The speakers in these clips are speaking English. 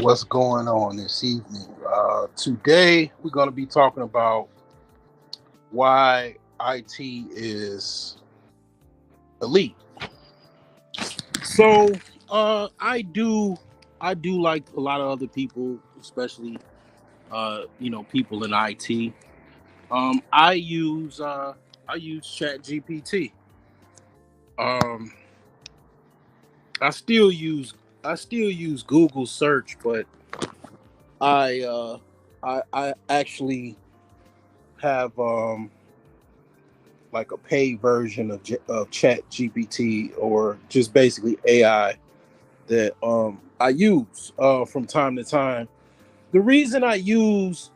What's going on this evening? Today, we're going to be talking about why IT is elite. So, I do like a lot of other people, especially people in IT. I use Chat GPT. Um, I still use I still use Google search, but I I actually have like a paid version of Chat GPT, or just basically AI that I use from time to time. The reason I use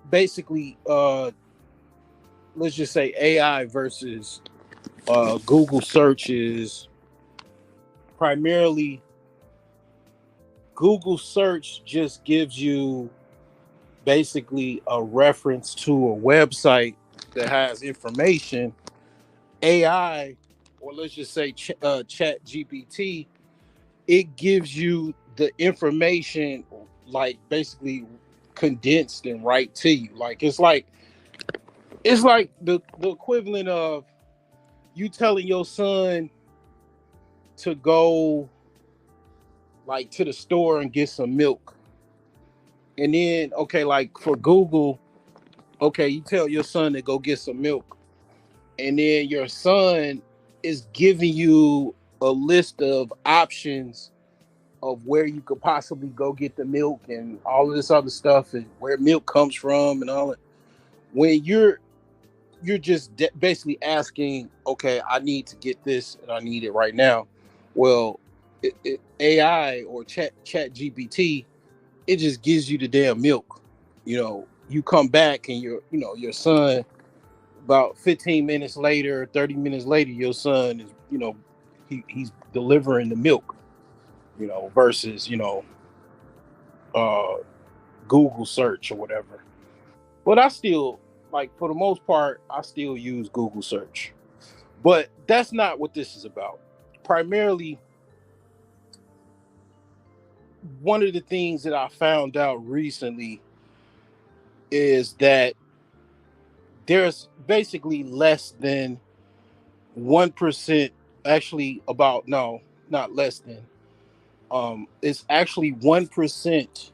basically let's just say AI versus Google search is primarily Google search just gives you basically a reference to a website that has information. AI, or let's just say Chat GPT, it gives you the information like basically condensed and right to you. Like it's like the equivalent of you telling your son to go like to the store and get some milk. And then okay, like for Google, okay, you tell your son to go get some milk. And then your son is giving you a list of options of where you could possibly go get the milk and all of this other stuff and where milk comes from and all it. When you're just basically asking, okay, I need to get this and I need it right now. Well, AI or Chat GPT, it just gives you the damn milk. You come back and your son, about 15 minutes later, 30 minutes later, your son is, he's delivering the milk, versus, uh, Google search or whatever. But I still, like, for the most part, I still use Google search. But that's not what this is about. Primarily, one of the things that I found out recently is that there's basically less than 1%, actually, about, no, not less than, it's actually 1%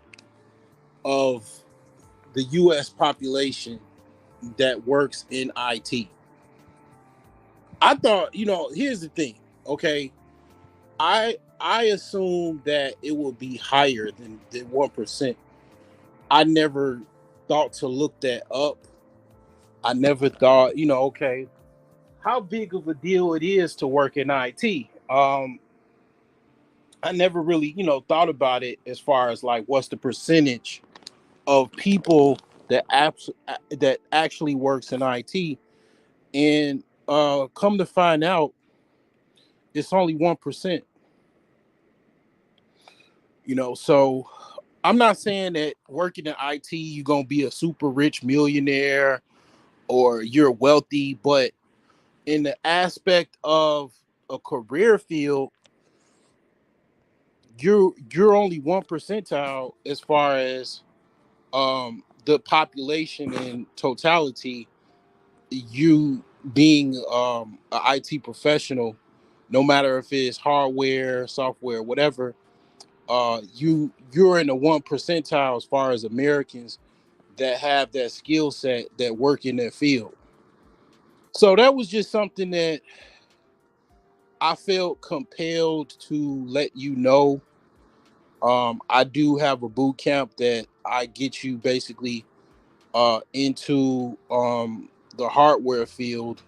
of the US population that works in IT. I thought, here's the thing, okay? I assumed that it would be higher than 1%. I never thought to look that up. I never thought, okay, how big of a deal it is to work in IT. I never really, thought about it as far as like what's the percentage of people that actually works in IT, and come to find out, it's only 1%. So I'm not saying that working in IT you're gonna be a super rich millionaire or you're wealthy, but in the aspect of a career field, you're only 1 percentile as far as the population in totality. You being an IT professional, no matter if it's hardware, software, whatever, you're in the 1 percentile as far as Americans that have that skill set that work in that field. So that was just something that I felt compelled to let you know. I do have a boot camp that I get you basically into the hardware field,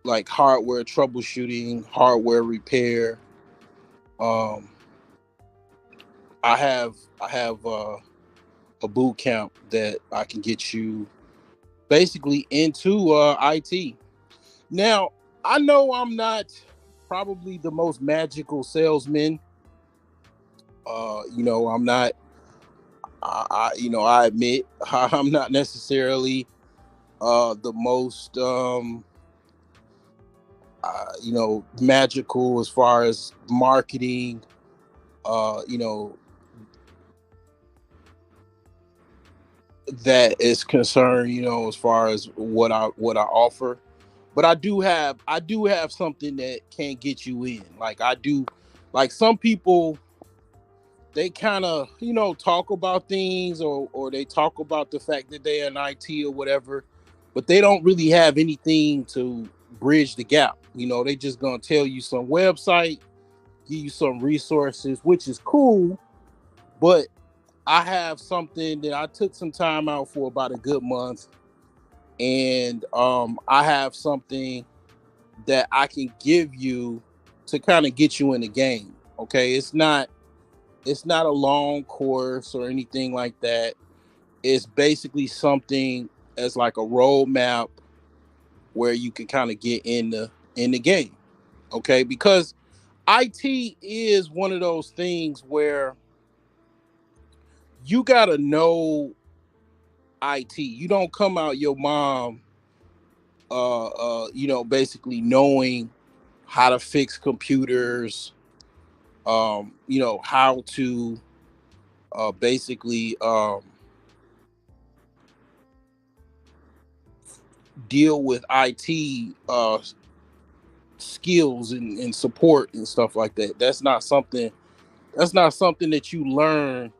like hardware troubleshooting, hardware repair. Um, I have a boot camp that I can get you basically into IT. Now, I know I'm not probably the most magical salesman. I'm not. I admit I'm not necessarily the most magical as far as marketing. Uh, you know, that is concerned, as far as what I offer. But I do have something that can get you in. Like I do, like some people, they kind of talk about things, or they talk about the fact that they're in IT or whatever, but they don't really have anything to bridge the gap. They just gonna tell you some website, give you some resources, which is cool, but I have something that I took some time out for about a good month, and I have something that I can give you to kind of get you in the game. Okay, it's not a long course or anything like that. It's basically something as like a roadmap where you can kind of get in the game. Okay, because IT is one of those things where you gotta know IT. You don't come out your mom, basically knowing how to fix computers, how to basically deal with IT skills and support and stuff like that. That's not something that you learn,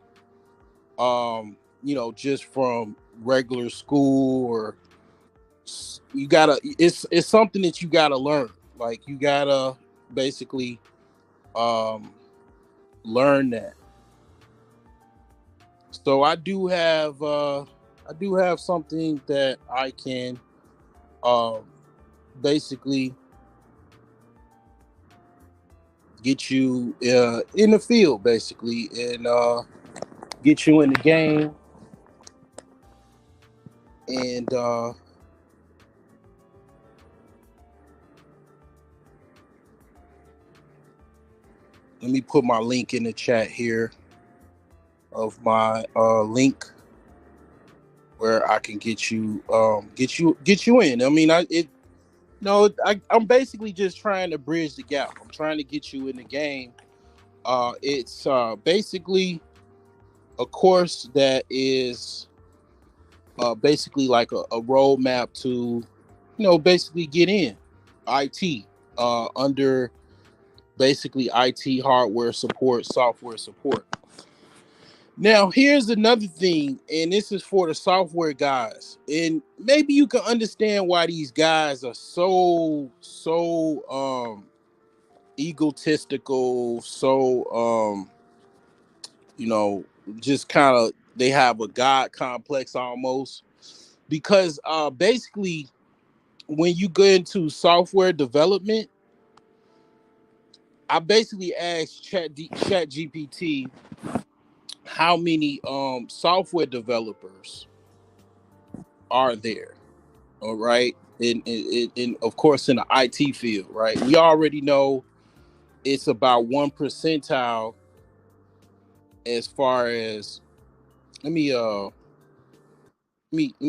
just from regular school, or you gotta. It's something that you gotta learn. Like you gotta basically um, learn that. So I do have something that I can um, basically get you in the field, basically, and get you in the game. And let me put my link in the chat here of my link where I can get you in. I mean, I'm basically just trying to bridge the gap. I'm trying to get you in the game. It's basically a course that is basically like a roadmap to, basically get in IT, under basically IT hardware support, software support. Now, here's another thing, and this is for the software guys. And maybe you can understand why these guys are so egotistical, so you know, just kind of they have a god complex almost, because basically when you go into software development, I basically asked Chat GPT how many software developers are there. All right. In of course in the IT field, right? We already know it's about one percentile as far as let me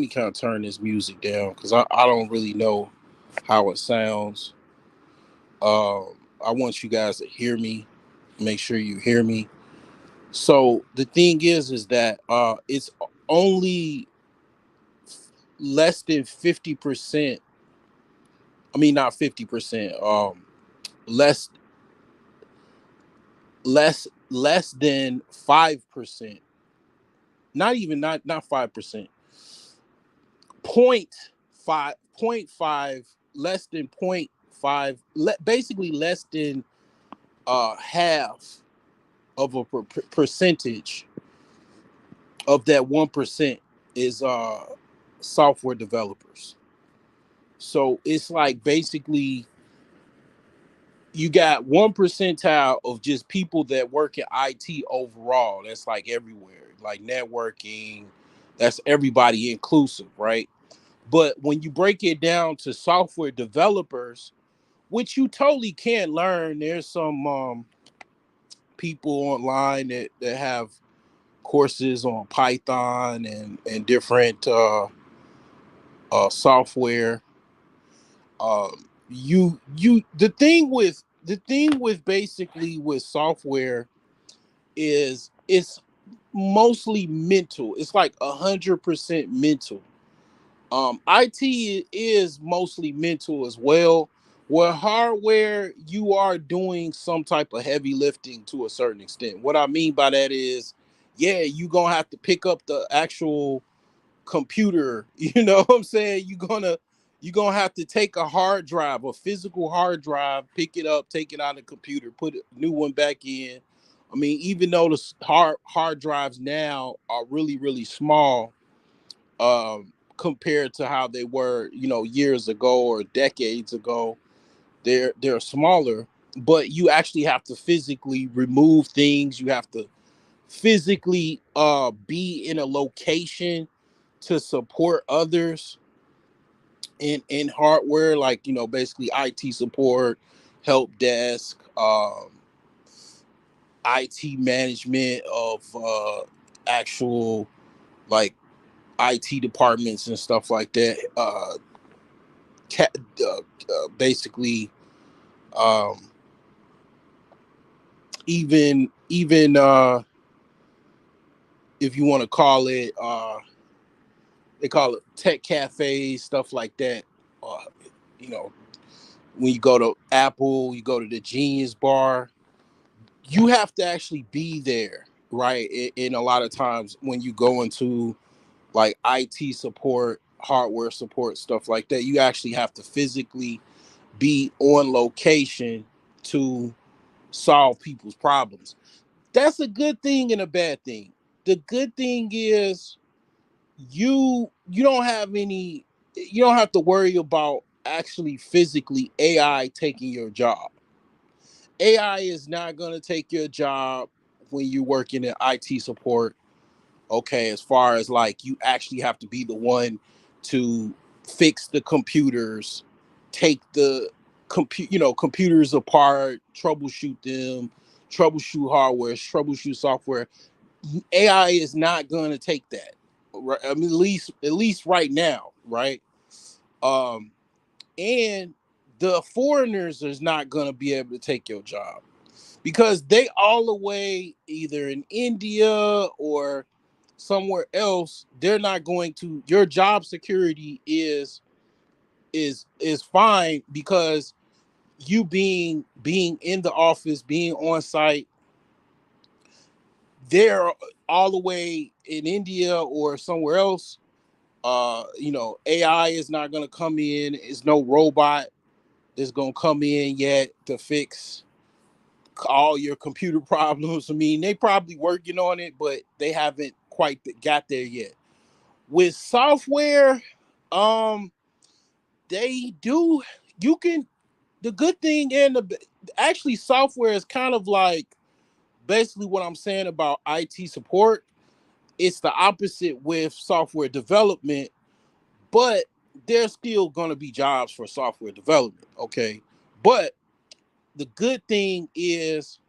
kind of turn this music down because I don't really know how it sounds. I want you guys to hear me. Make sure you hear me. So the thing is that it's only less than 50%. I mean, not 50%. Less less than 5%. Not even not 5%. Point five, less than point five, basically less than half of a percentage of that 1% is software developers. So it's like basically you got one percentile of just people that work in IT overall. That's like everywhere, like networking. That's everybody inclusive, right? But when you break it down to software developers, which you totally can learn, there's some people online that have courses on Python and different software. The thing with basically with software is it's mostly mental. It's like 100% mental. IT is mostly mental as well. With hardware, you are doing some type of heavy lifting to a certain extent. What I mean by that is, yeah, you gonna have to pick up the actual computer. You know what I'm saying? You're gonna have to take a hard drive, a physical hard drive, pick it up, take it out of the computer, put a new one back in. I mean, even though the hard drives now are really really small, compared to how they were, years ago or decades ago, they're smaller. But you actually have to physically remove things. You have to physically be in a location to support others in hardware, like basically IT support, help desk, IT management of actual like IT departments and stuff like that. Basically, um, even if you want to call it, they call it tech cafes, stuff like that. Uh, you know, when you go to Apple, you go to the Genius Bar, you have to actually be there, right? In a lot of times when you go into like IT support, hardware support, stuff like that, you actually have to physically be on location to solve people's problems. That's a good thing and a bad thing. The good thing is you don't have any you don't have to worry about actually physically AI taking your job. AI is not going to take your job when you're working in IT support. Okay, as far as like you actually have to be the one to fix the computers, take the computers apart, troubleshoot them, troubleshoot hardware, troubleshoot software. AI is not going to take that. Right? I mean, at least right now, right? Um, and the foreigners is not going to be able to take your job because they all the way either in India or somewhere else. They're not going to. Your job security is fine because you being in the office, being on site. They're all the way in India or somewhere else. AI is not going to come in. It's no robot that's going to come in yet to fix all your computer problems. I mean, they probably working on it, but they haven't quite got there yet. With software, um, they do. You can. The good thing and the actually software is kind of like basically what I'm saying about IT support. It's the opposite with software development, but there's still going to be jobs for software development. Okay, but the good thing is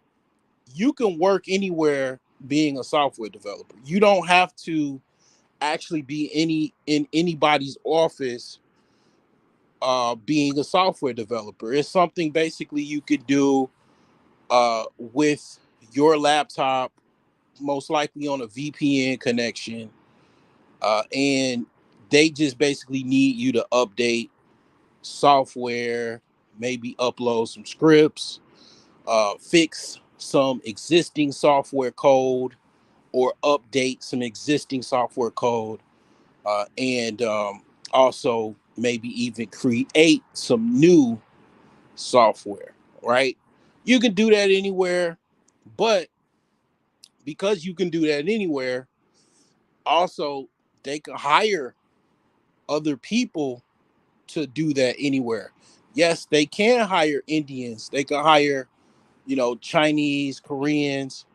you can work anywhere being a software developer. You don't have to actually be in anybody's office being a software developer. It's something basically you could do with your laptop, most likely on a VPN connection, and they just basically need you to update software, maybe upload some scripts, fix some existing software code, or update some existing software code, and also maybe even create some new software, right? You can do that anywhere, but because you can do that anywhere, also they can hire other people to do that anywhere. Yes, they can hire Indians, they can hire, Chinese, Koreans,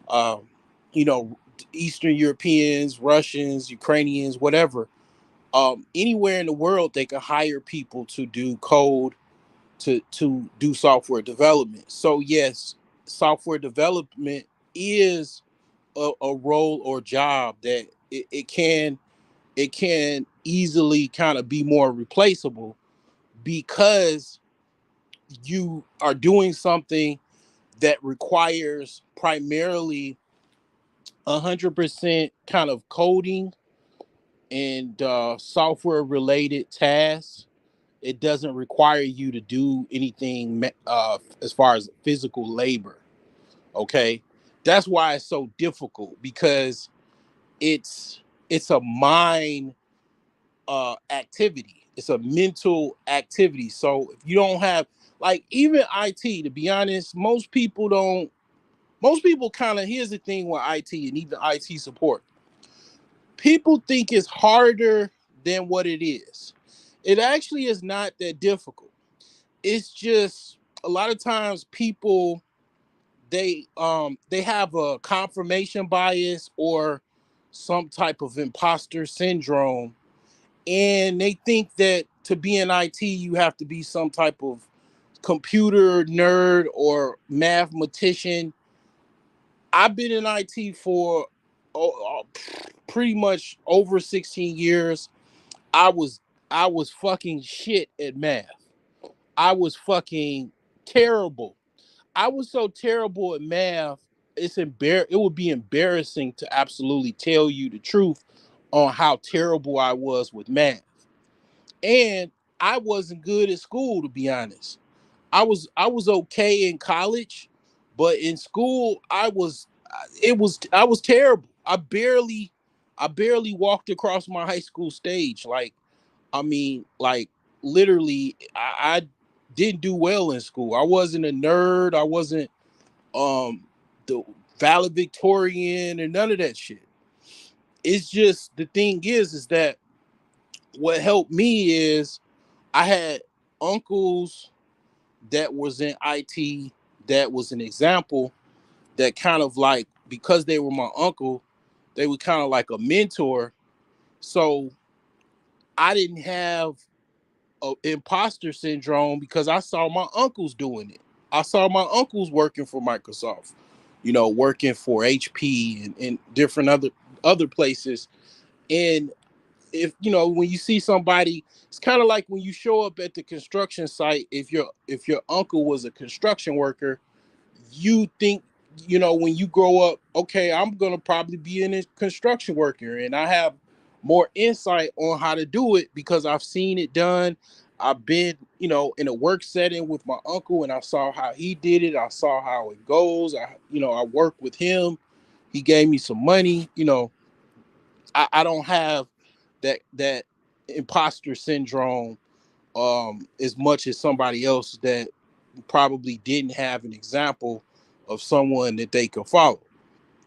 um, you know, Eastern Europeans, Russians, Ukrainians, whatever. Anywhere in the world, they can hire people to do code, to do software development. So yes, software development is a role or job that it can easily kind of be more replaceable because you are doing something that requires primarily 100% kind of coding and software related tasks. It doesn't require you to do anything as far as physical labor. Okay, that's why it's so difficult, because it's it's a mind activity. It's a mental activity. So if you don't have, like, even IT, to be honest, most people don't. Most people kind of, here's the thing with IT and even IT support. People think it's harder than what it is. It actually is not that difficult. It's just a lot of times people, they have a confirmation bias or some type of imposter syndrome, and they think that to be in IT you have to be some type of computer nerd or mathematician. I've been in IT for pretty much over 16 years. I was I was fucking shit at math. I was fucking terrible. I was so terrible at math. It would be embarrassing to absolutely tell you the truth on how terrible I was with math. And I wasn't good at school, to be honest. I was okay in college, but in school I was terrible. I barely walked across my high school stage. Like, I mean, like, literally, I didn't do well in school. I wasn't a nerd. I wasn't the valedictorian or none of that shit. It's just, the thing is that what helped me is I had uncles that was in IT, that was an example, that kind of, like, because they were my uncle, they were kind of like a mentor. So I didn't have imposter syndrome because I saw my uncles doing it. I saw my uncles working for Microsoft, working for HP and different other places. And if when you see somebody, it's kind of like when you show up at the construction site. If your uncle was a construction worker, you think, when you grow up, okay, I'm gonna probably be a construction worker, and I have more insight on how to do it because I've seen it done. I've been, in a work setting with my uncle, and I saw how he did it. I saw how it goes. I worked with him. He gave me some money. I don't have that imposter syndrome as much as somebody else that probably didn't have an example of someone that they could follow.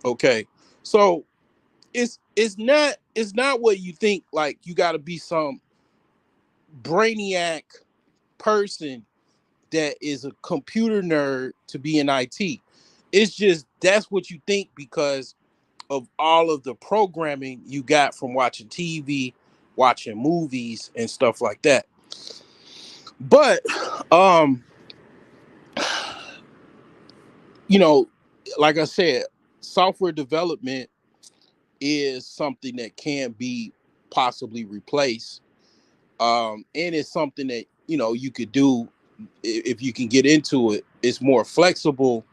Okay, so it's not what you think. Like, you got to be some brainiac person that is a computer nerd to be in IT. It's just that's what you think because of all of the programming you got from watching TV, watching movies, and stuff like that. But um, you know, like I said, software development is something that can be possibly replaced. And it's something that, you could do if you can get into it. It's more flexible,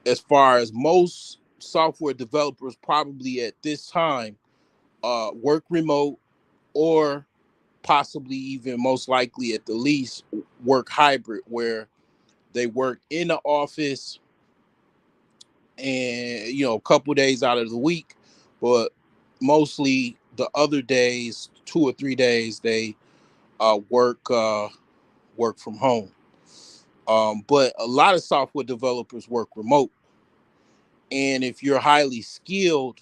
as far as most software developers probably at this time work remote, or possibly even most likely at the least work hybrid, where they work in the office and, a couple days out of the week, but mostly the other days, 2 or 3 days, they work from home. But a lot of software developers work remote, and if you're highly skilled,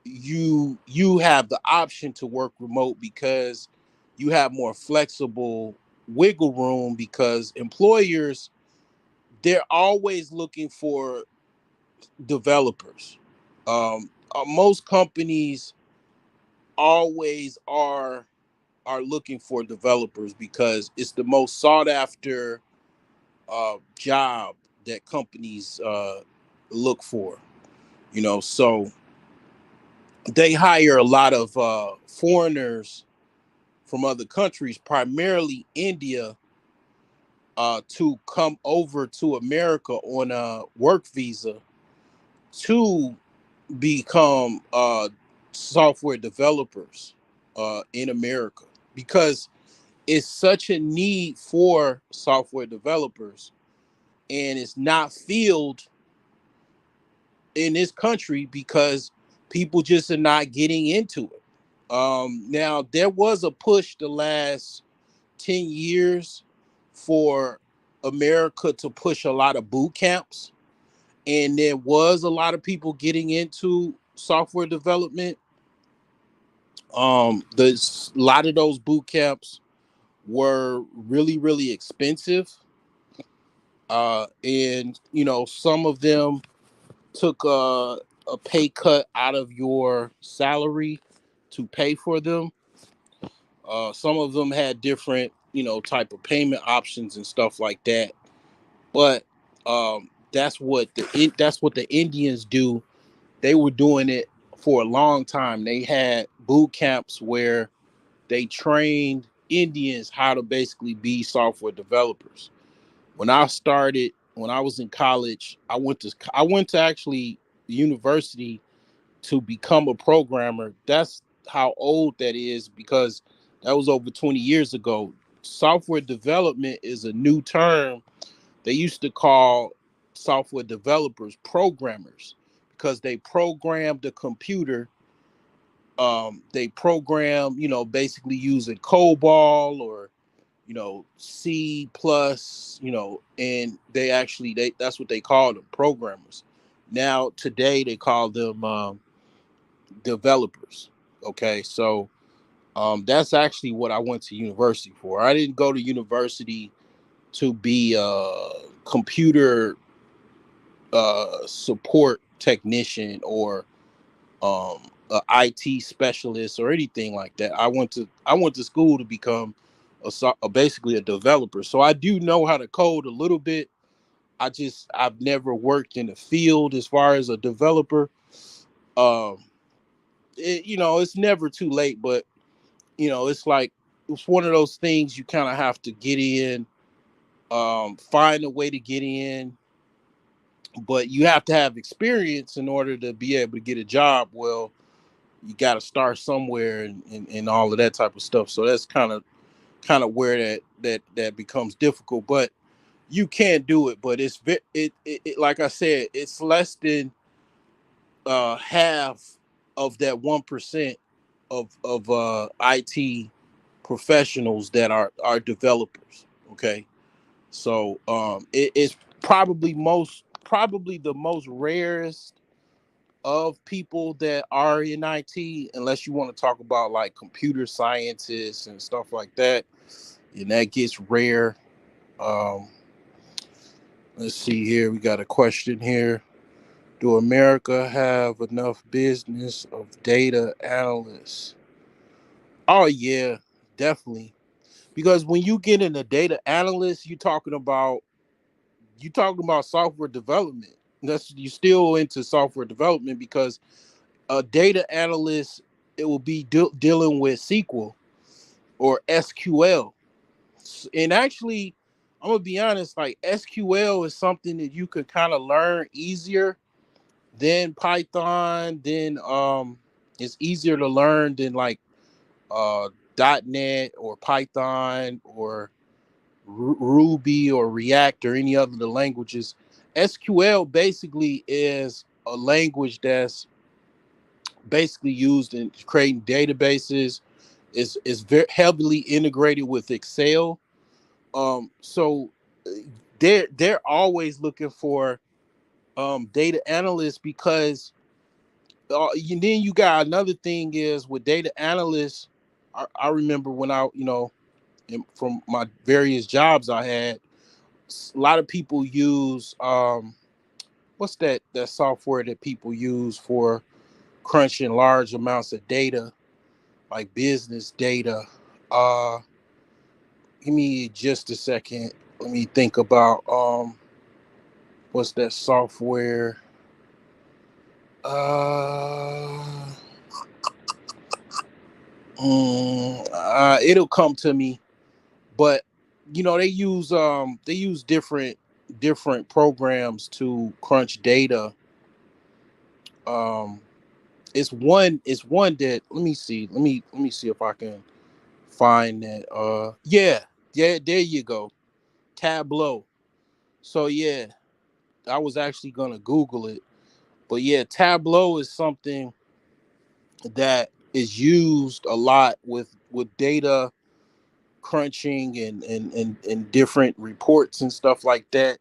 you have the option to work remote because you have more flexible wiggle room, because employers, they're always looking for developers. Most companies always are looking for developers because it's the most sought after job that companies look for. So they hire a lot of foreigners from other countries, primarily India, to come over to America on a work visa to become software developers in America, because it's such a need for software developers, and it's not filled in this country because people just are not getting into it. Now there was a push the last 10 years for America to push a lot of boot camps, and there was a lot of people getting into software development. There's a lot of those boot camps were really, really expensive. And some of them took a pay cut out of your salary to pay for them. Some of them had different, type of payment options and stuff like that. But that's what the Indians do. They were doing it for a long time. They had boot camps where they trained Indians how to basically be software developers. When I was in college, I went to actually university to become a programmer. That's how old that is, because that was over 20 years ago. Software development is a new term. They used to call software developers programmers, because they programmed the computer. They program, basically using COBOL or C plus, and that's what they call them, programmers. Now today they call them developers. Okay, so that's actually what I went to university for. I didn't go to university to be a computer support technician or a IT specialist or anything like that. I went to school to become basically a developer. So I do know how to code a little bit. I've never worked in the field as far as a developer. Um, it's never too late, but it's like it's one of those things you kind of have to get in, find a way to get in, but you have to have experience in order to be able to get a job. Well, you got to start somewhere, and all of that type of stuff. So that's kind of where that becomes difficult, but you can do it. But it like I said, it's less than half of that 1% of IT professionals that are developers. Okay, so it's probably the most rarest of people that are in IT, unless you want to talk about like computer scientists and stuff like that, and that gets rare. Um, let's see here. We got a question here. Do America have enough business of data analysts? Oh yeah, definitely. Because when you get into data analysts, you talking about software development. That's you still into software development, because a data analyst, it will be dealing with SQL or SQL. And actually, I'm gonna be honest, like SQL is something that you could kind of learn easier than Python. Then it's easier to learn than like uh .NET or Python or Ruby or React or any other of the languages. SQL basically is a language that's basically used in creating databases. Is very heavily integrated with Excel. So they're always looking for data analysts, because then you got another thing is with data analysts. I remember when from my various jobs I had, a lot of people use what's that software that people use for crunching large amounts of data, like business data. Uh, Give me just a second. Let me think about what's that software? Uh, it'll come to me, but they use different programs to crunch data. Um, it's one that let me see if I can find that. Yeah, there you go. Tableau. So yeah, I was actually gonna Google it, but yeah, Tableau is something that is used a lot with data crunching and different reports and stuff like that.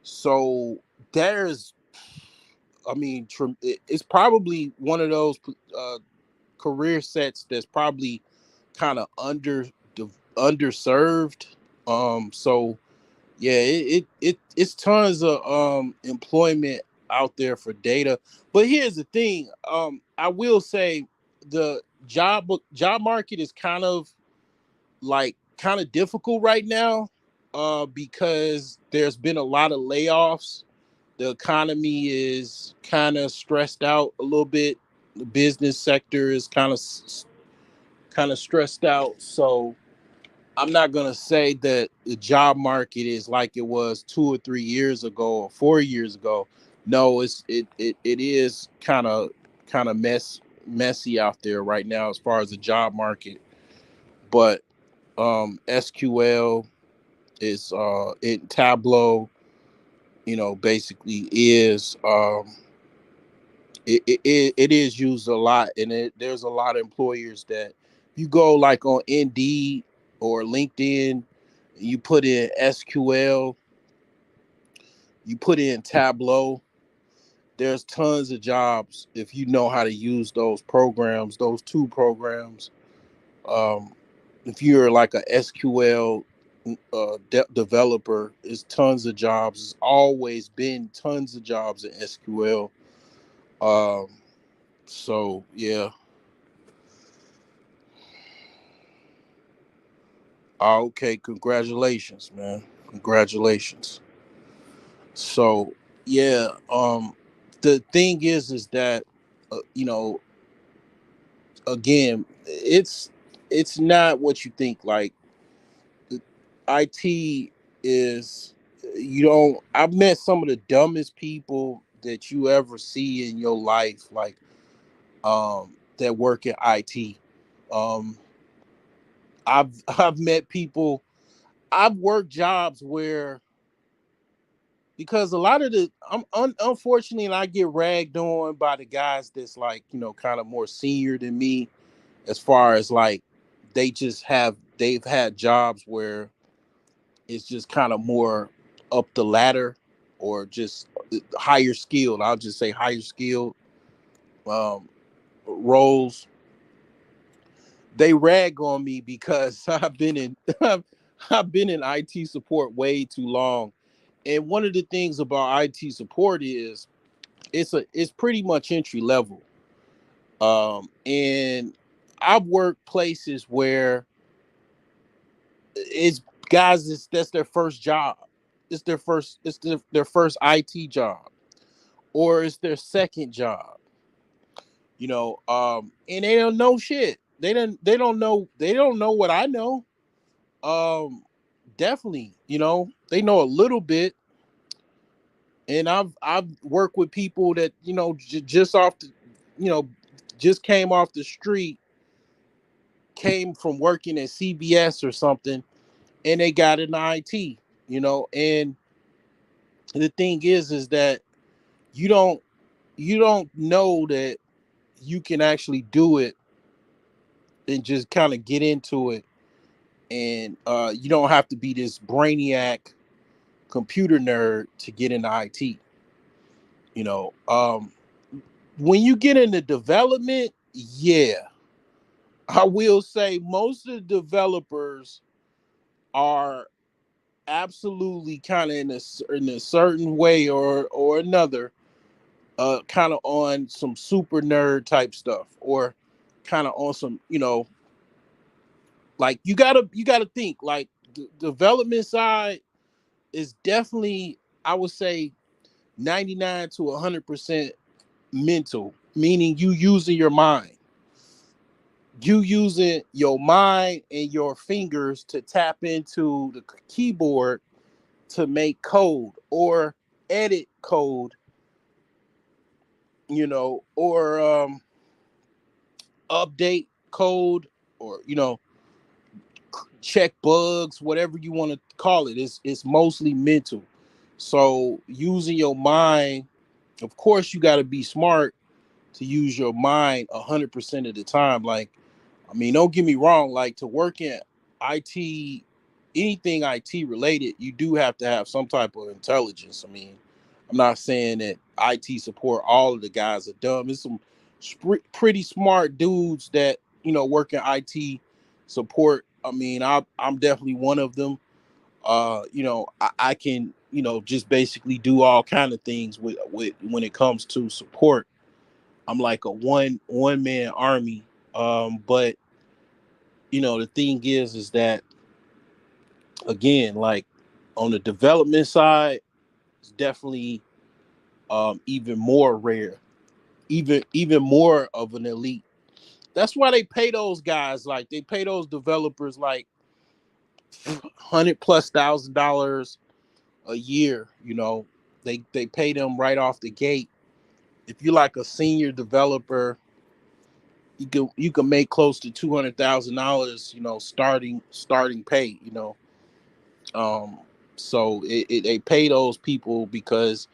So there's, I mean, it's probably one of those uh, career sets that's probably kind of underserved. So yeah, it's tons of employment out there for data. But here's the thing, I will say the job market is kind of difficult right now, because there's been a lot of layoffs. The economy is kind of stressed out a little bit. The business sector is kind of stressed out. So I'm not gonna say that the job market is like it was 2 or 3 years ago or 4 years ago. No, it is kind of messy out there right now as far as the job market. But SQL is in Tableau, basically is it is used a lot, and there's a lot of employers that you go like on Indeed or LinkedIn, you put in SQL, you put in Tableau. There's tons of jobs if you know how to use those programs, those two programs. Um, if you're like a SQL developer, it's tons of jobs. It's always been tons of jobs in SQL. Um, so yeah. Okay, congratulations, man. Congratulations. So yeah, the thing is that you know, again, it's not what you think. Like IT is, you don't. I've met some of the dumbest people that you ever see in your life, like that work in IT. Um, I've met people. I've worked jobs where, because a lot of unfortunately, and I get ragged on by the guys that's like, kind of more senior than me, as far as like they've had jobs where it's just kind of more up the ladder, or just higher skilled. I'll just say higher skilled um, roles. They rag on me because I've been in IT support way too long. And one of the things about IT support is it's pretty much entry level. And I've worked places where it's guys that's their first job. It's their first IT job, or it's their second job. And they don't know shit. They don't know what I know. Um, Definitely, they know a little bit. And I've worked with people that just off the, you know just came off the street, came from working at CBS or something, and they got in IT. And the thing is that you don't you don't know that you can actually do it and just kind of get into it, and you don't have to be this brainiac computer nerd to get into IT. You know, when you get into development, yeah, I will say most of the developers are absolutely kind of in a certain way or another, kind of on some super nerd type stuff, or kind of on some, like you gotta think like the development side is definitely, I would say, 99 to 100% mental, meaning you using your mind and your fingers to tap into the keyboard to make code or edit code, or update code, or check bugs, whatever you want to call it. It's mostly mental. So using your mind, of course, you got to be smart to use your mind 100% of the time. Like, I mean, don't get me wrong. Like, to work in IT, anything IT related, you do have to have some type of intelligence. I mean, I'm not saying that IT support, all of the guys are dumb. It's some pretty smart dudes that work in IT support. I mean, I'm definitely one of them. I can just basically do all kind of things with when it comes to support. I'm like a one man army. But the thing is that, again, like, on the development side, it's definitely even more rare, even more of an elite. That's why they pay those guys, like they pay those developers like 100+ thousand dollars a year. They pay them right off the gate. If you're like a senior developer, you can make close to $200,000, starting pay. Um, so they pay those people because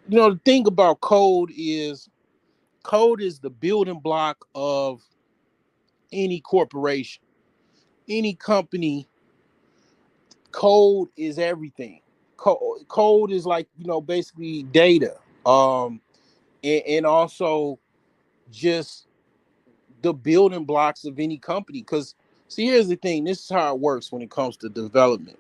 the thing about code is the building block of any corporation, any company. Code is everything. Code is like basically data, and also just the building blocks of any company. Because, see, here's the thing, this is how it works when it comes to development.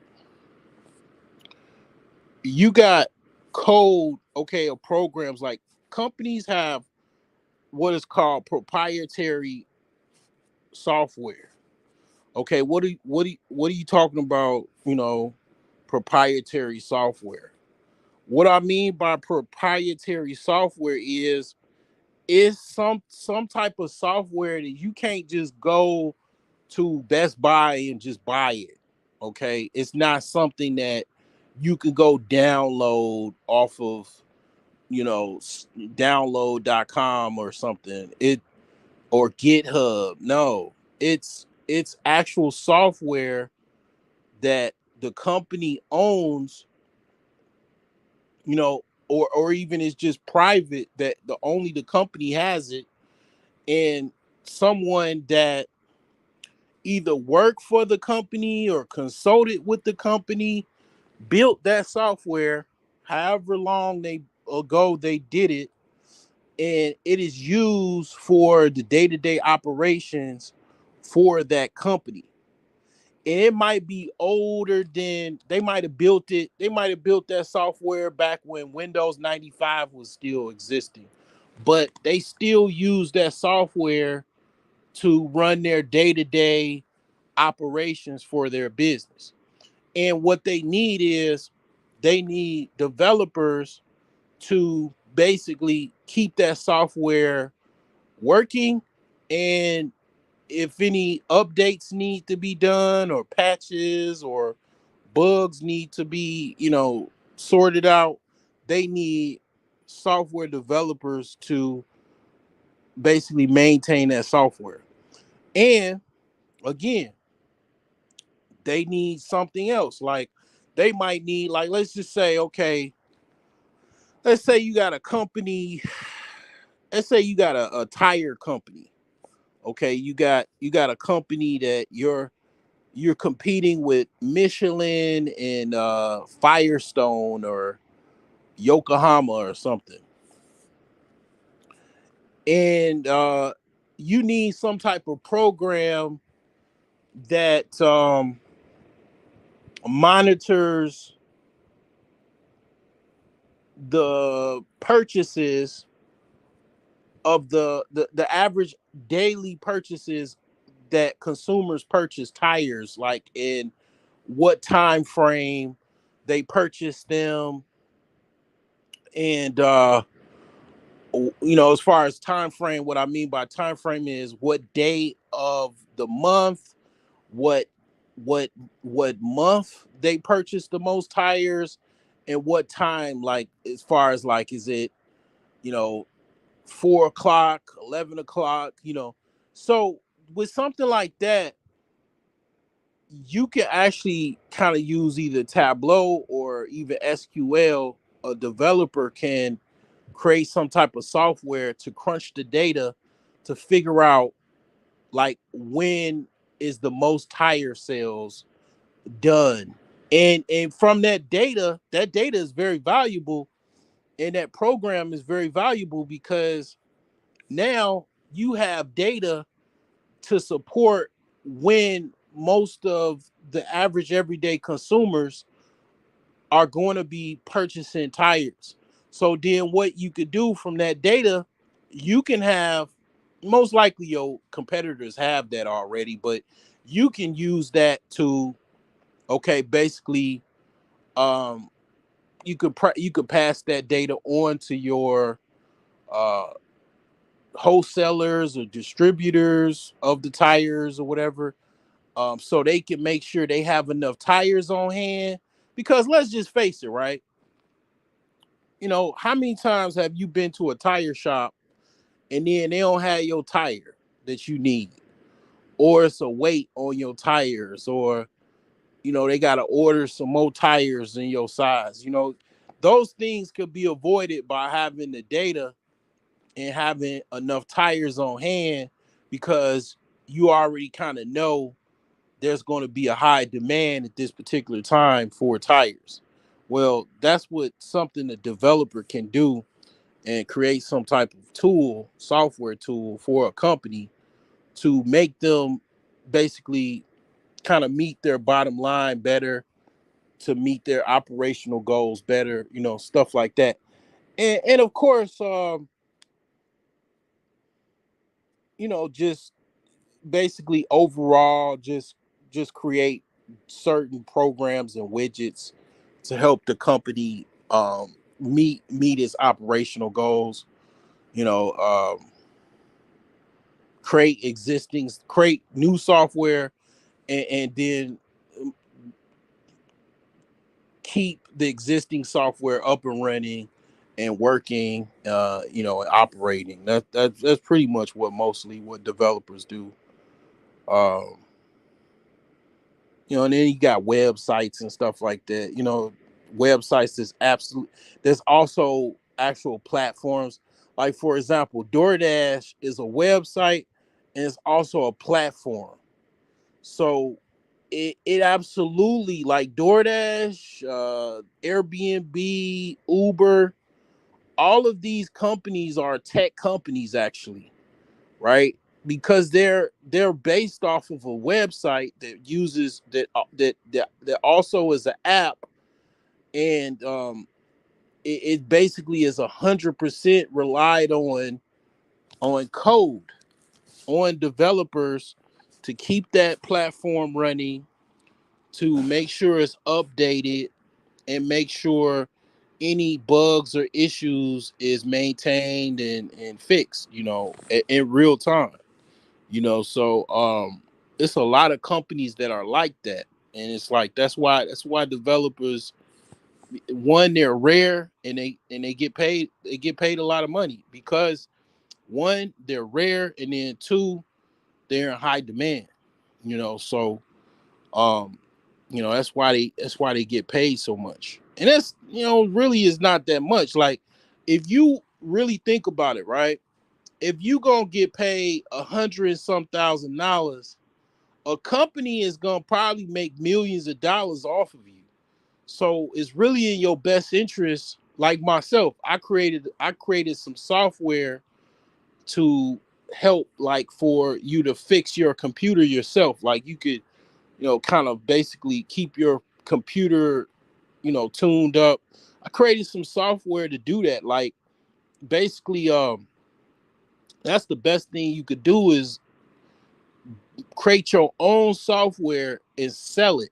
You got code, okay, of programs. Like, companies have what is called proprietary software. Okay, what are you talking about? Proprietary software. What I mean by proprietary software is some type of software that you can't just go to Best Buy and just buy it. Okay, it's not something that you can go download off of download.com or something. Or GitHub. No, it's actual software that the company owns, or even it's just private, that the company has it, and someone that either worked for the company or consulted with the company built that software, however long ago they did it, and it is used for the day-to-day operations for that company. And it might be older than they might have built it. They might have built that software back when Windows 95 was still existing, but they still use that software to run their day-to-day operations for their business. And what they need is they need developers to basically keep that software working. And if any updates need to be done, or patches or bugs need to be, sorted out, they need software developers to basically maintain that software. And again, they need something else. Like, they might need, like, let's just say, okay, let's say you got a company, let's say you got a tire company. Okay, you got a company that you're competing with Michelin and Firestone or Yokohama or something. And you need some type of program that monitors the purchases of the average daily purchases that consumers purchase tires, like in what time frame they purchase them. And as far as time frame, what I mean by time frame is what day of the month, what what what month they purchase the most tires, and what time, like, as far as, like, is it you know, 4 o'clock, 11 o'clock, So with something like that, you can actually kind of use either Tableau or even SQL. A developer can create some type of software to crunch the data to figure out like when is the most tire sales done. And from that data is very valuable, and that program is very valuable because now you have data to support when most of the average everyday consumers are going to be purchasing tires. So then what you could do from that data, you can have, most likely your competitors have that already, but you can use that to, okay, basically, um you could pass that data on to your uh wholesalers or distributors of the tires or whatever, so they can make sure they have enough tires on hand. Because let's just face it, right? How many times have you been to a tire shop and then they don't have your tire that you need, or it's a weight on your tires, or they got to order some more tires in your size. Those things could be avoided by having the data and having enough tires on hand, because you already kind of know there's going to be a high demand at this particular time for tires. Well, that's what something the developer can do, and create some type of tool, software tool for a company to make them basically kind of meet their bottom line better, to meet their operational goals better, stuff like that. And of course, just basically overall, just create certain programs and widgets to help the company meet its operational goals. You know, create new software, and then keep the existing software up and running and working, and operating. That's pretty much what developers do. Um, and then you got websites and stuff like that. Websites is absolute. There's also actual platforms. Like, for example, DoorDash is a website and it's also a platform. So it absolutely, like DoorDash, Airbnb, Uber, all of these companies are tech companies actually, right? Because they're based off of a website that uses that also is an app, and it basically is 100% relied on code, on developers to keep that platform running, to make sure it's updated, and make sure any bugs or issues is maintained and fixed, in real time. So it's a lot of companies that are like that. And it's like, that's why developers, one, they're rare, and they get paid a lot of money, because one, they're rare, and then two, they're in high demand. So um that's why they get paid so much. And that's, really is not that much. Like, if you really think about it, right? If you gonna get paid $100 and some thousand, a company is gonna probably make millions of dollars off of you. So it's really in your best interest. Like myself, I created some software to help, like, for you to fix your computer yourself. Like, you could, kind of basically keep your computer, tuned up. I created some software to do that. Like, basically, that's the best thing you could do, is create your own software and sell it,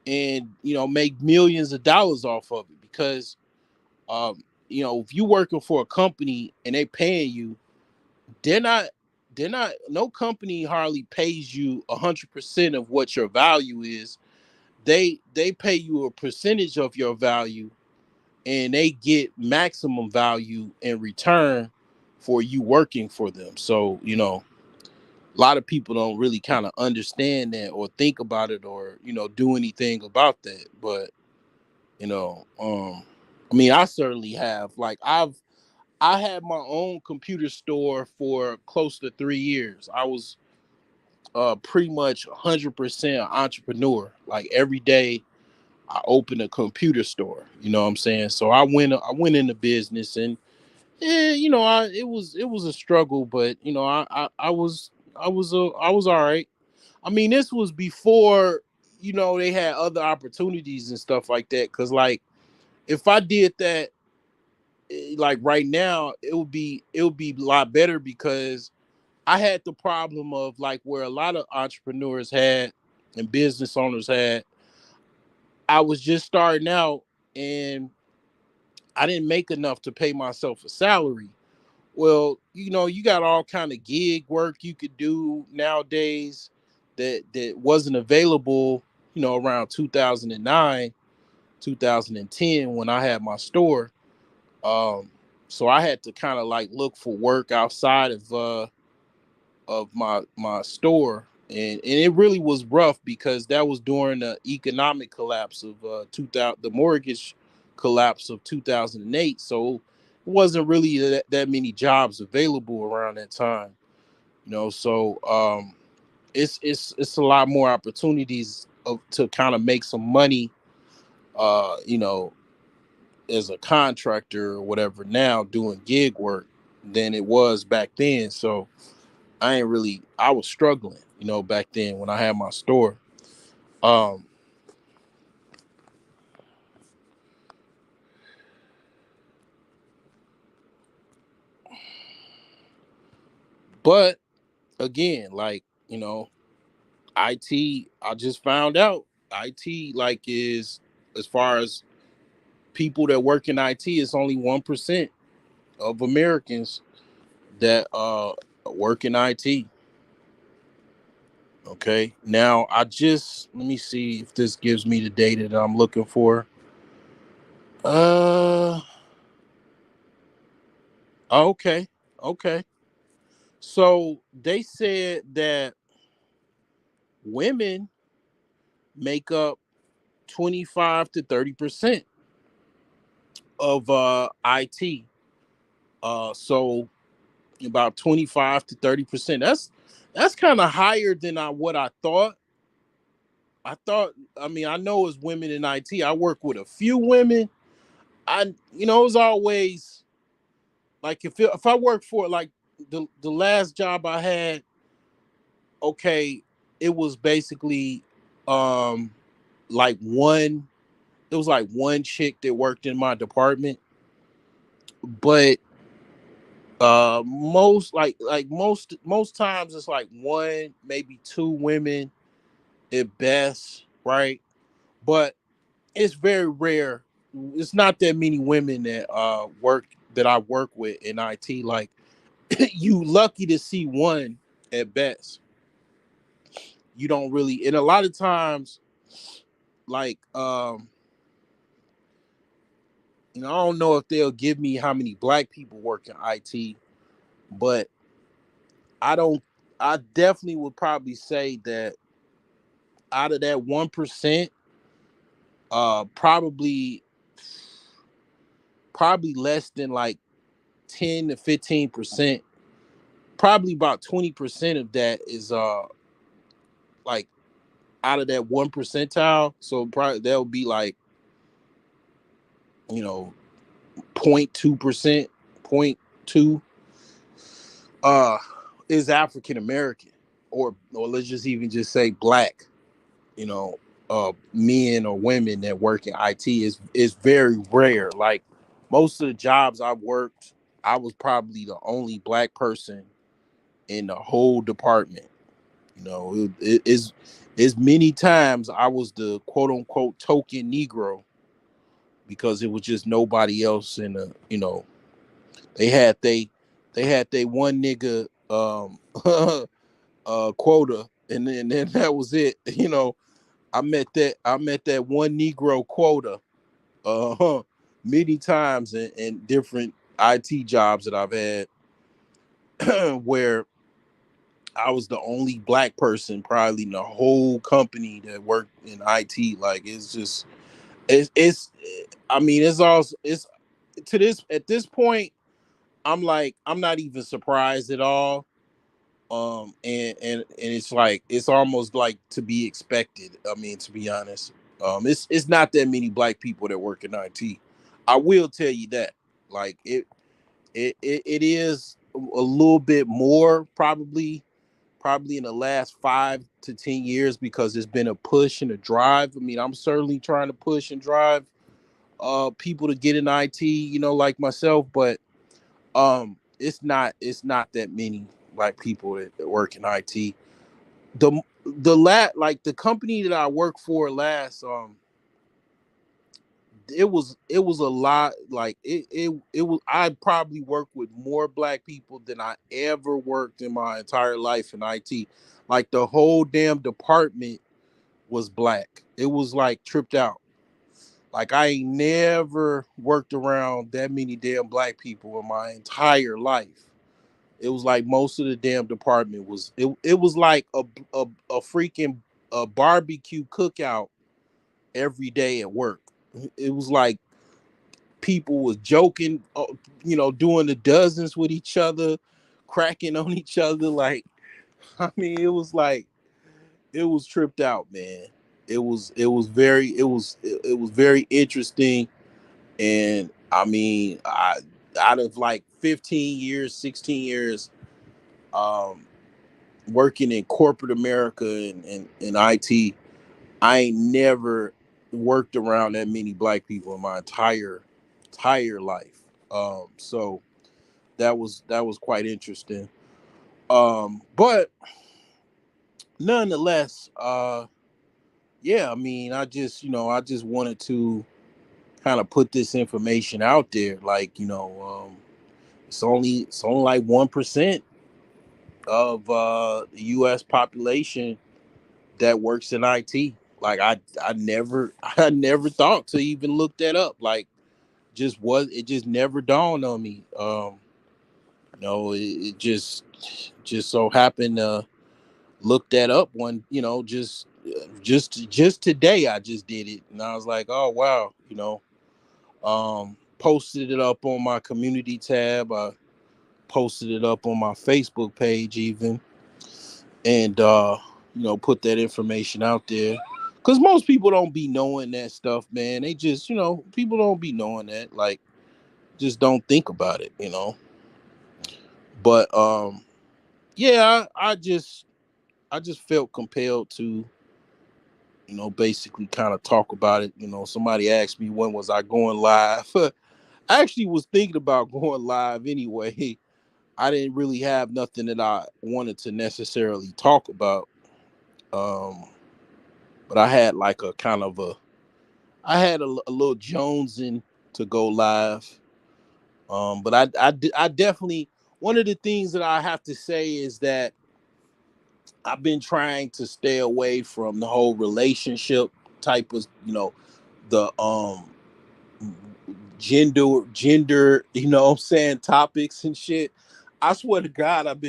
and make millions of dollars off of it. Because if you working for a company and they paying you, they're not no company hardly pays you 100% of what your value is. They pay you a percentage of your value, and they get maximum value in return for you working for them. So, a lot of people don't really kind of understand that or think about it or, do anything about that. But, I mean, I certainly have. Like, I had my own computer store for close to 3 years. I was pretty much 100% entrepreneur. Like every day I opened a computer store, you know what I'm saying? So I went into business, and yeah, it was a struggle, but I was all right. I mean, this was before, they had other opportunities and stuff like that. Cause like if I did that, like right now, it would be a lot better because I had the problem of like where a lot of entrepreneurs had and business owners had. I was just starting out, and I didn't make enough to pay myself a salary. Well, you got all kind of gig work you could do nowadays that wasn't available, around 2009, 2010 when I had my store. Um, so I had to kind of like look for work outside of my store, and it really was rough because that was during the economic collapse of 2000, the mortgage collapse of 2008. So it wasn't really that many jobs available around that time, so it's a lot more opportunities to kind of make some money, uh you know as a contractor or whatever now doing gig work than it was back then. So I was struggling, back then when I had my store. Um, but again, like, IT, I just found out IT like is, as far as people that work in IT, it's only 1% of Americans that work in IT. Okay. Now let me see if this gives me the data that I'm looking for. Uh okay. Okay. So they said that women make up 25 to 30% of IT. So about 25 to 30%. That's kind of higher than what I thought. I mean, I know it's women in IT. I work with a few women. It's always like if I work for like the last job I had, okay, it was basically um like one it was like one chick that worked in my department, but most times it's like one, maybe two women at best, right? But it's very rare. It's not that many women that I work with in IT. Like you lucky to see one at best. You don't really, and a lot of times, like I don't know if they'll give me how many black people work in IT, but I don't. I definitely would probably say that out of that 1%, probably less than like 10 to 15%. Probably about 20% of that is like out of that 1 percentile. So probably that would be like, you know 0.2%, point two uh is African American, or let's just even just say black. you know Men or women that work in IT is very rare. Like most of the jobs I worked, I was probably the only black person in the whole department. It is many times I was the quote unquote token Negro because it was just nobody else in the. They had they one nigga quota, and then that was it. I met that one Negro quota. many times in different IT jobs that I've had where I was the only black person probably in the whole company that worked in IT. Like it's just it's I mean it's also it's to this at this point I'm like I'm not even surprised at all. And it's like it's almost like to be expected. I mean, to be honest, it's not that many black people that work in IT. I will tell you that. Like it is a little bit more probably in the last 5 to 10 years because there's been a push and a drive. I mean, I'm certainly trying to push and drive people to get in IT, like myself, but it's not that many black people that work in IT. The company that I worked for last, it was a lot. Like it was I probably worked with more black people than I ever worked in my entire life in IT. Like the whole damn department was black. It was like tripped out. Like I ain't never worked around that many damn black people in my entire life. It was like most of the damn department was it was like a freaking a barbecue cookout every day at work. It was like people was joking, doing the dozens with each other, cracking on each other. Like, I mean, it was like it was tripped out, man. It was very interesting, and I mean, out of like 15 years, 16 years, um, working in corporate America and IT, I ain't never worked around that many black people in my entire life. So that was quite interesting. But nonetheless, yeah, I mean, I just wanted to kind of put this information out there. Like, it's only like 1% of the U.S. population that works in IT. Like I never I never thought to even look that up. Like it just never dawned on me. It just so happened to look that up one, just today I just did it and I was like, oh wow, posted it up on my community tab. I posted it up on my Facebook page even, and put that information out there because most people don't be knowing that stuff, man. They just, people don't be knowing that, like, just don't think about it. But yeah, I just felt compelled to, basically kind of talk about it. Somebody asked me when was I going live. I actually was thinking about going live anyway. I didn't really have nothing that I wanted to necessarily talk about. um but I had like a kind of a I had a little jonesing to go live. But I definitely, one of the things that I have to say is that I've been trying to stay away from the whole relationship type of, the gender, what I'm saying, topics and shit. I swear to God, I've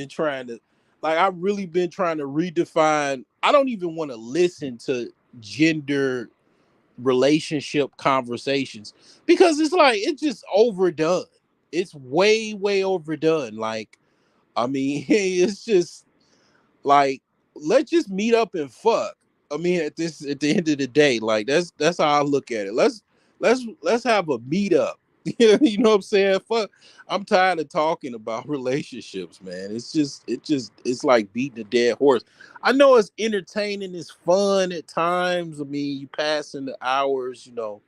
really been trying to redefine. I don't even want to listen to gender relationship conversations because it's like it's just overdone. It's way overdone. Like, I mean, it's just like, let's just meet up and fuck. I mean, at the end of the day, like that's how I look at it. Let's have a meet up. You know what I'm saying? Fuck. I'm tired of talking about relationships, man. It's like beating a dead horse. I know it's entertaining, it's fun at times. I mean, you passing the hours, what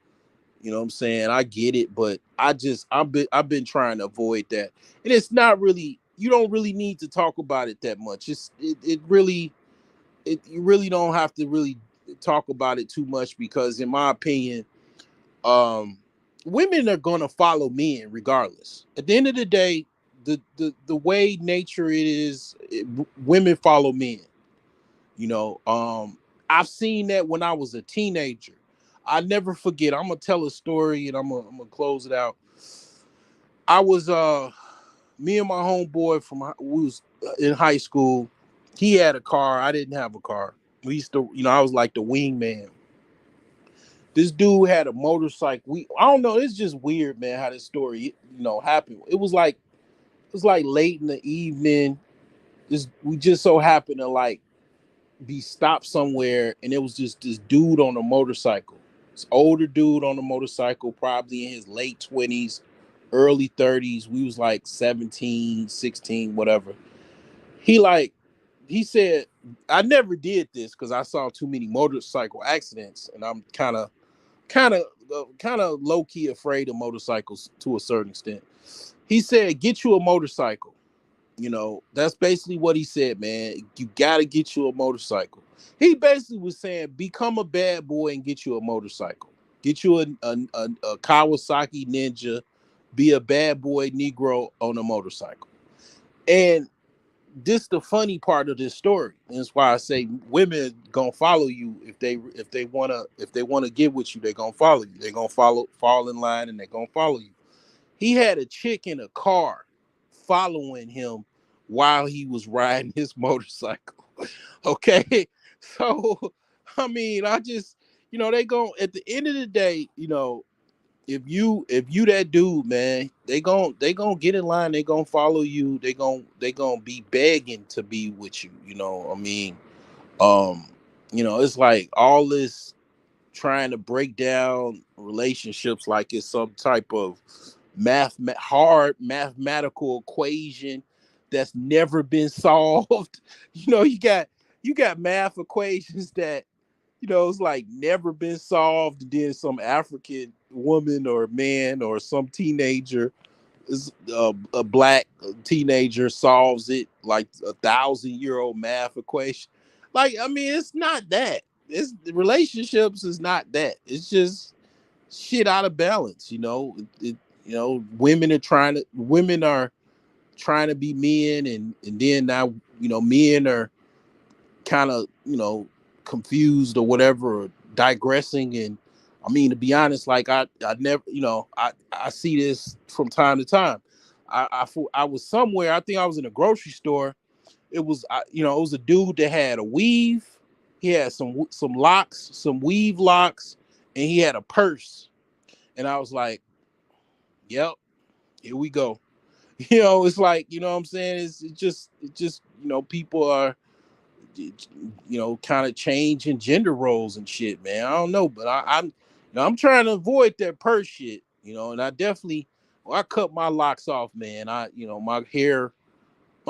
I'm saying? I get it, but I've been trying to avoid that. And it's not really, you don't really need to talk about it that much. It really, you really don't have to really talk about it too much because in my opinion, um women are going to follow men regardless. At the end of the day, the way nature it is, women follow men. I've seen that when I was a teenager. I never forget. I'm gonna tell a story and I'm gonna close it out. I was me and my homeboy we was in high school. He had a car. I didn't have a car. We used to, I was like the wingman. This dude had a motorcycle. I don't know. It's just weird, man, how this story, happened. It was like late in the evening. We just so happened to like be stopped somewhere, and it was just this dude on a motorcycle. This older dude on a motorcycle, probably in his late 20s, early 30s. We was like 17, 16, whatever. He like he said, I never did this because I saw too many motorcycle accidents, and I'm kind of low key afraid of motorcycles to a certain extent. He said, "Get you a motorcycle." That's basically what he said, man. You gotta get you a motorcycle. He basically was saying, become a bad boy and get you a motorcycle. Get you a Kawasaki Ninja. Be a bad boy Negro on a motorcycle. And this the funny part of this story. And that's why I say women gonna follow you if they wanna get with you. They're gonna follow you. They're gonna fall in line, and they're gonna follow you. He had a chick in a car following him while he was riding his motorcycle. Okay. So, I mean, I just, they go at the end of the day, if you that dude, man, they gon' get in line, they gonna follow you, they gonna be begging to be with you, I mean, um, it's like all this trying to break down relationships like it's some type of hard mathematical equation that's never been solved. You got math equations that it's like never been solved. Then some African woman or man or some teenager is a black teenager solves it like 1,000-year-old math equation. Like, I mean, it's not that. It's relationships is not that. It's just shit out of balance. Women are trying to be men, and then now men are kind of confused or whatever, or digressing. And I mean, to be honest, like I never, I see this from time to time. I was somewhere. I think I was in a grocery store. It was a dude that had a weave. He had some locks, some weave locks, and he had a purse. And I was like, "Yep, here we go." It's like, you know what I'm saying? It's just people are kind of changing gender roles and shit, man. I don't know, but I'm trying to avoid that purse shit, and I definitely, I cut my locks off, man. My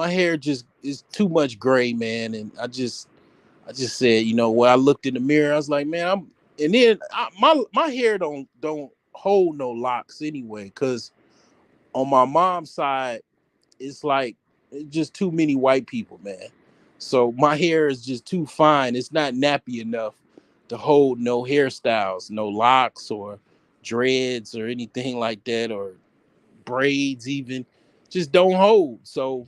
hair just is too much gray, man, and I just said, when I looked in the mirror, I was like, man, and then my hair don't hold no locks anyway, because on my mom's side, it's like it's just too many white people, man. So my hair is just too fine. It's not nappy enough to hold no hairstyles, no locks or dreads or anything like that, or braids even. Just don't hold. So,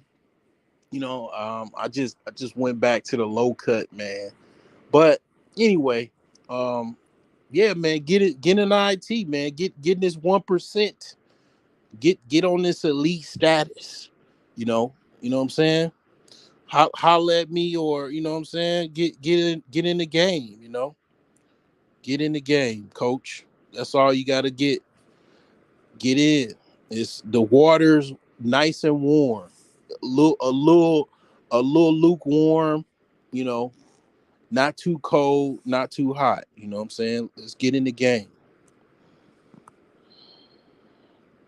I just went back to the low cut, man. But anyway, um, yeah, man, get an IT, man. Getting this 1%. Get on this elite status. You know what I'm saying? Holla at me, or what I'm saying, get in the game. Get in the game, coach. That's all you got to get in. It's the water's nice and warm, a little lukewarm. You know, not too cold, not too hot. You know what I'm saying? Let's get in the game.